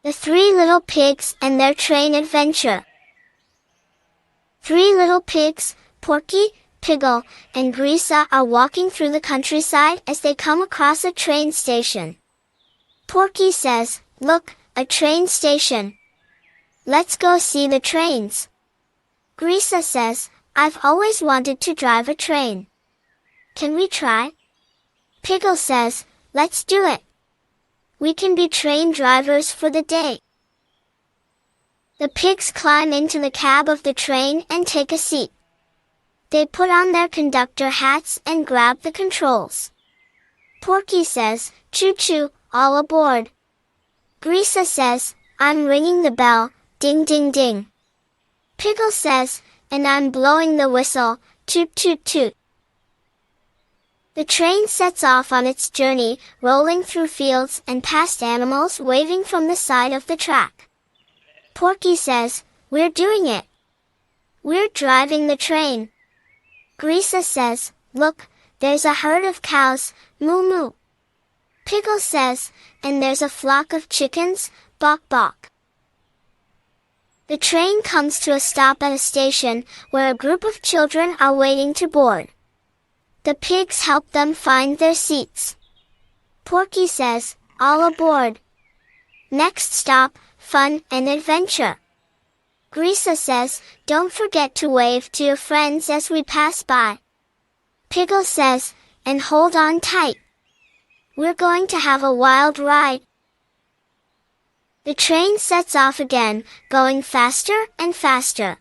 The Three Little Pigs and Their Train Adventure. Three little pigs, Porky, Piggle, and Grisa, are walking through the countryside as they come across a train station. Porky says, "Look, a train station. Let's go see the trains." Grisa says, "I've always wanted to drive a train. Can we try?" Piggle says, "Let's do it. We can be train drivers for the day." The pigs climb into the cab of the train and take a seat. They put on their conductor hats and grab the controls. Porky says, "Choo-choo, all aboard." Grisa says, "I'm ringing the bell, ding ding ding." Piggle says, "And I'm blowing the whistle, toot toot toot." The train sets off on its journey, rolling through fields and past animals waving from the side of the track. Porky says, "We're doing it. We're driving the train." Grisa says, "Look, there's a herd of cows, moo moo." Piggle says, "And there's a flock of chickens, bok bok." The train comes to a stop at a station where a group of children are waiting to board. The pigs help them find their seats. Porky says, "All aboard. Next stop, fun and adventure." Grisa says, "Don't forget to wave to your friends as we pass by." Piggle says, "And hold on tight. We're going to have a wild ride." The train sets off again, going faster and faster.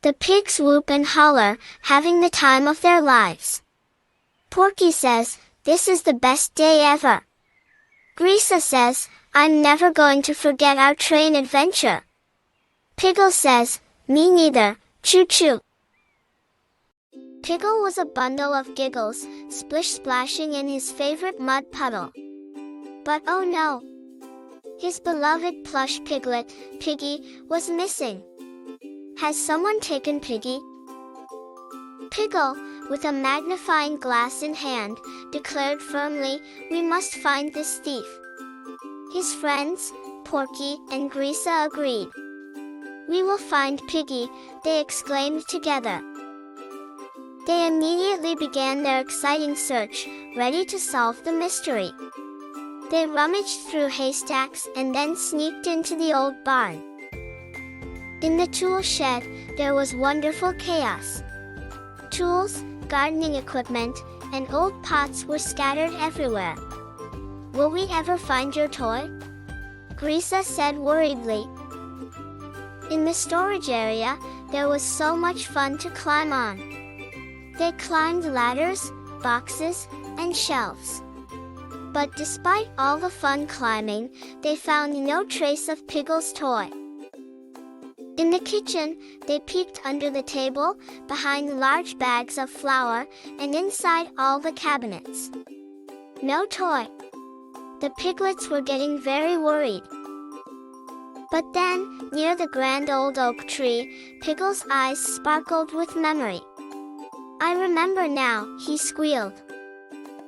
The pigs whoop and holler, having the time of their lives. Porky says, "This is the best day ever." Grisa says, "I'm never going to forget our train adventure." Piggle says, "Me neither, choo-choo." Piggle was a bundle of giggles, splish-splashing in his favorite mud puddle. But oh no! His beloved plush piglet, Piggy, was missing. Has someone taken Piggy? Piggle, with a magnifying glass in hand, declared firmly, "We must find this thief." His friends, Porky and Grisa, agreed. "We will find Piggy," they exclaimed together. They immediately began their exciting search, ready to solve the mystery. They rummaged through haystacks and then sneaked into the old barn. In the tool shed, there was wonderful chaos. Tools, gardening equipment, and old pots were scattered everywhere. "Will we ever find your toy?" Grisa said worriedly. In the storage area, there was so much fun to climb on. They climbed ladders, boxes, and shelves. But despite all the fun climbing, they found no trace of Piggle's toy. In the kitchen, they peeked under the table, behind large bags of flour, and inside all the cabinets. No toy. The piglets were getting very worried. But then, near the grand old oak tree, Piggle's eyes sparkled with memory. "I remember now," he squealed.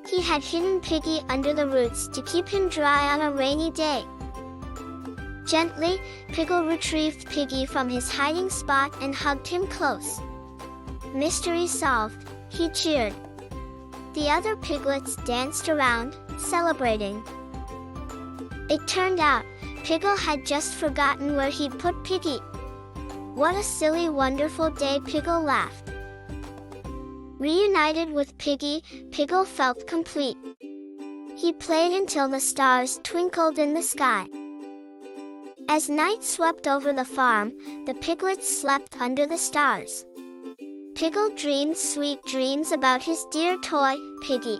He had hidden Piggy under the roots to keep him dry on a rainy day. Gently, Piggle retrieved Piggy from his hiding spot and hugged him close. "Mystery solved," he cheered. The other piglets danced around, celebrating. It turned out, Piggle had just forgotten where he'd put Piggy. "What a silly, wonderful day," Piggle laughed. Reunited with Piggy, Piggle felt complete. He played until the stars twinkled in the sky. As night swept over the farm, the piglets slept under the stars. Piggle dreamed sweet dreams about his dear toy, Piggy.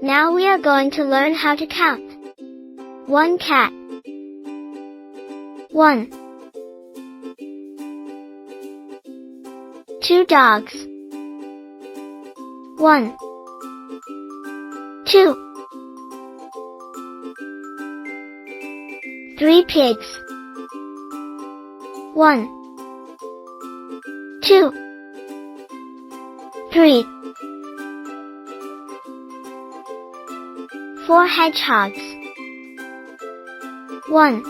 Now we are going to learn how to count. 1 cat. 1. 2 dogs. 1. 2. 3 pigs. 1. 2. 3. 4 hedgehogs. 1,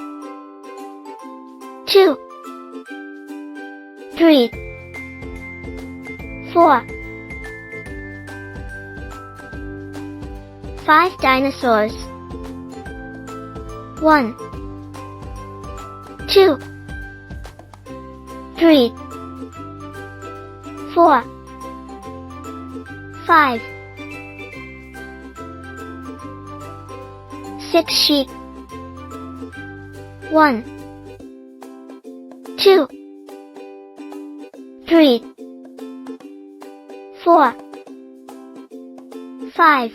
2, 3, 4, 5 dinosaurs. 1, 2, 3, 4, 5, 6 sheep. 1, 2, 3, 4, 5,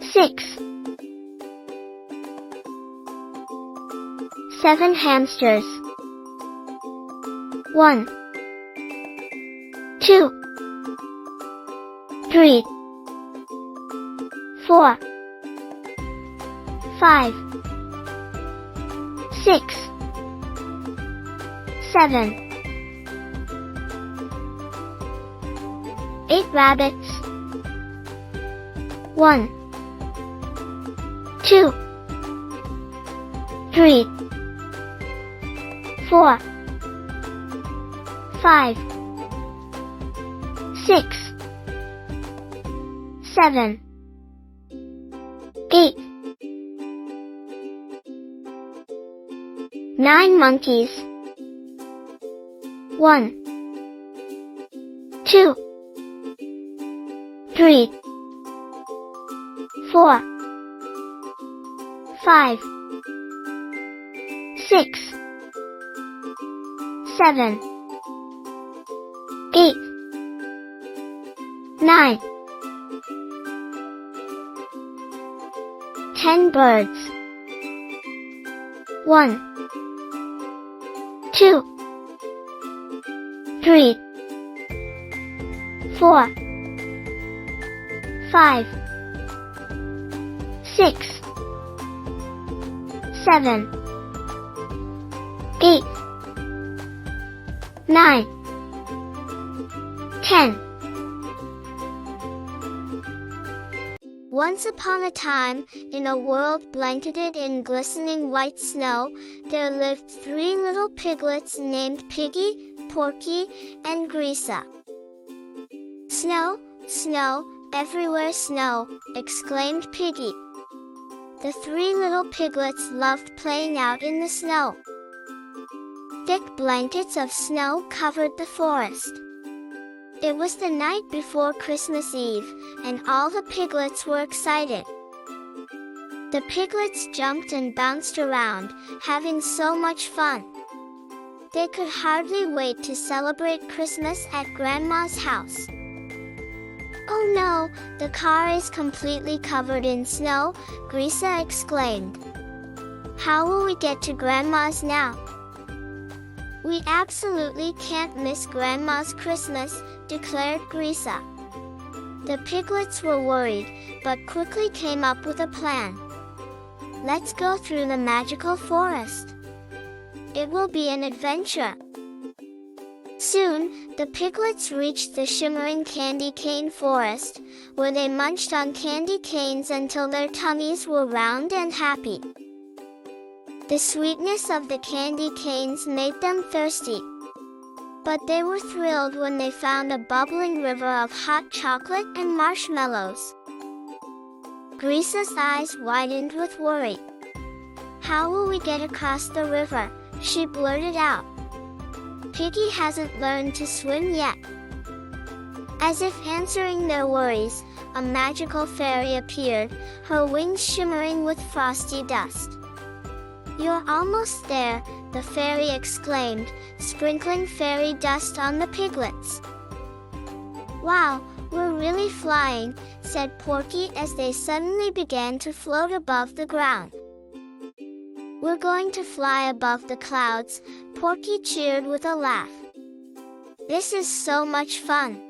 6, 7 hamsters. 1, 2, 3, 4, 5, 6, 7, 8 rabbits. 1, 2, 3, 4, 5, 6, 7, 8, 9 monkeys. 1, 2, 3, 4, 5, 6, 7, 8, 9, 10 birds. 1, 2, 3, 4, 5, 6, 7, 8, 9, 10. Once upon a time, in a world blanketed in glistening white snow, there lived 3 little piglets named Piggy, Porky, and Grisa. "Snow, snow, everywhere snow," exclaimed Piggy. The 3 little piglets loved playing out in the snow. Thick blankets of snow covered the forest. It was the night before Christmas Eve, and all the piglets were excited. The piglets jumped and bounced around, having so much fun. They could hardly wait to celebrate Christmas at Grandma's house. "Oh no, the car is completely covered in snow," Grisa exclaimed. "How will we get to Grandma's now?" "We absolutely can't miss Grandma's Christmas," declared Grisa. The piglets were worried, but quickly came up with a plan. "Let's go through the magical forest. It will be an adventure." Soon, the piglets reached the shimmering candy cane forest, where they munched on candy canes until their tummies were round and happy. The sweetness of the candy canes made them thirsty. But they were thrilled when they found a bubbling river of hot chocolate and marshmallows. Grisa's eyes widened with worry. "How will we get across the river?" she blurted out. "Piggy hasn't learned to swim yet." As if answering their worries, a magical fairy appeared, her wings shimmering with frosty dust. "You're almost there," the fairy exclaimed, sprinkling fairy dust on the piglets. "Wow, we're really flying," said Porky as they suddenly began to float above the ground. "We're going to fly above the clouds," Porky cheered with a laugh. "This is so much fun."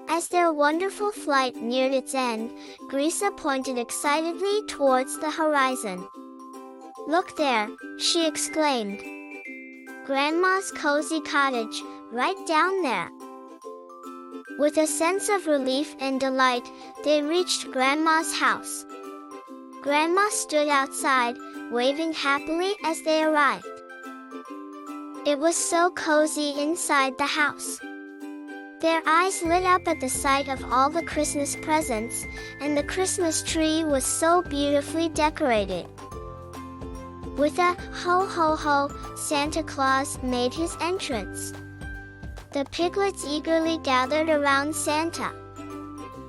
As their wonderful flight neared its end, Grisa pointed excitedly towards the horizon. "Look there," she exclaimed. "Grandma's cozy cottage, right down there." With a sense of relief and delight, they reached Grandma's house. Grandma stood outside, waving happily as they arrived. It was so cozy inside the house. Their eyes lit up at the sight of all the Christmas presents, and the Christmas tree was so beautifully decorated. With a ho ho ho, Santa Claus made his entrance. The piglets eagerly gathered around Santa.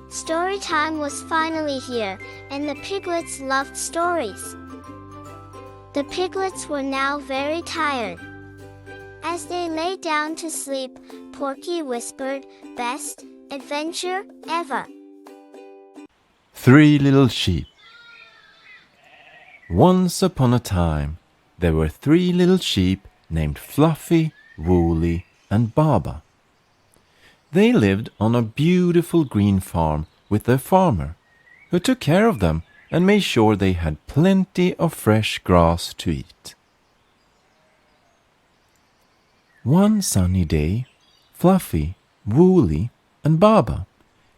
Storytime was finally here, and the piglets loved stories. The piglets were now very tired. As they lay down to sleep, Porky whispered, "Best adventure ever." 3 Little Sheep. Once upon a time, there were 3 little sheep named Fluffy, Woolly, and Baba. They lived on a beautiful green farm with their farmer, who took care of them and made sure they had plenty of fresh grass to eat. One sunny day, Fluffy, Woolly, and Baba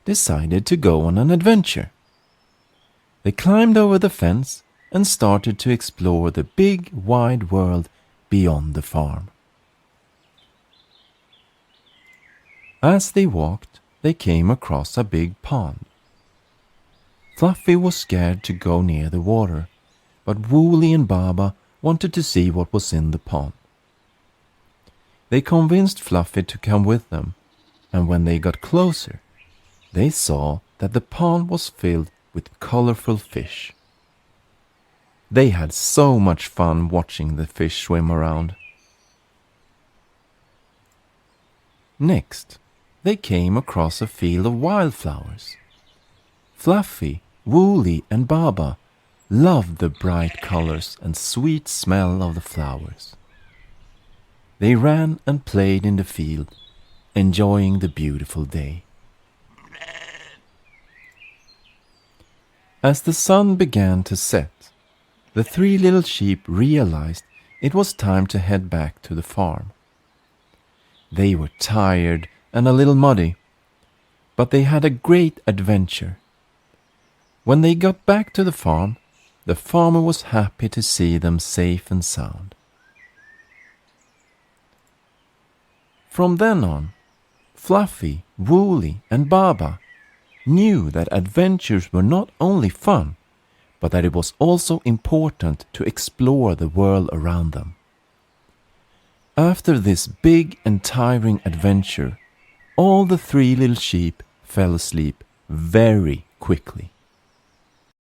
decided to go on an adventure. They climbed over the fence and started to explore the big, wide world beyond the farm. As they walked, they came across a big pond. Fluffy was scared to go near the water, but Woolly and Baba wanted to see what was in the pond. They convinced Fluffy to come with them, and when they got closer, they saw that the pond was filled with colorful fish. They had so much fun watching the fish swim around. Next, they came across a field of wildflowers. Fluffy, Woolly, and Baba loved the bright colors and sweet smell of the flowers. They ran and played in the field, enjoying the beautiful day. As the sun began to set, the 3 little sheep realized it was time to head back to the farm. They were tired and a little muddy, but they had a great adventure. When they got back to the farm, the farmer was happy to see them safe and sound. From then on, Fluffy, Woolly, and Baba knew that adventures were not only fun, but that it was also important to explore the world around them. After this big and tiring adventure, all the 3 little sheep fell asleep very quickly.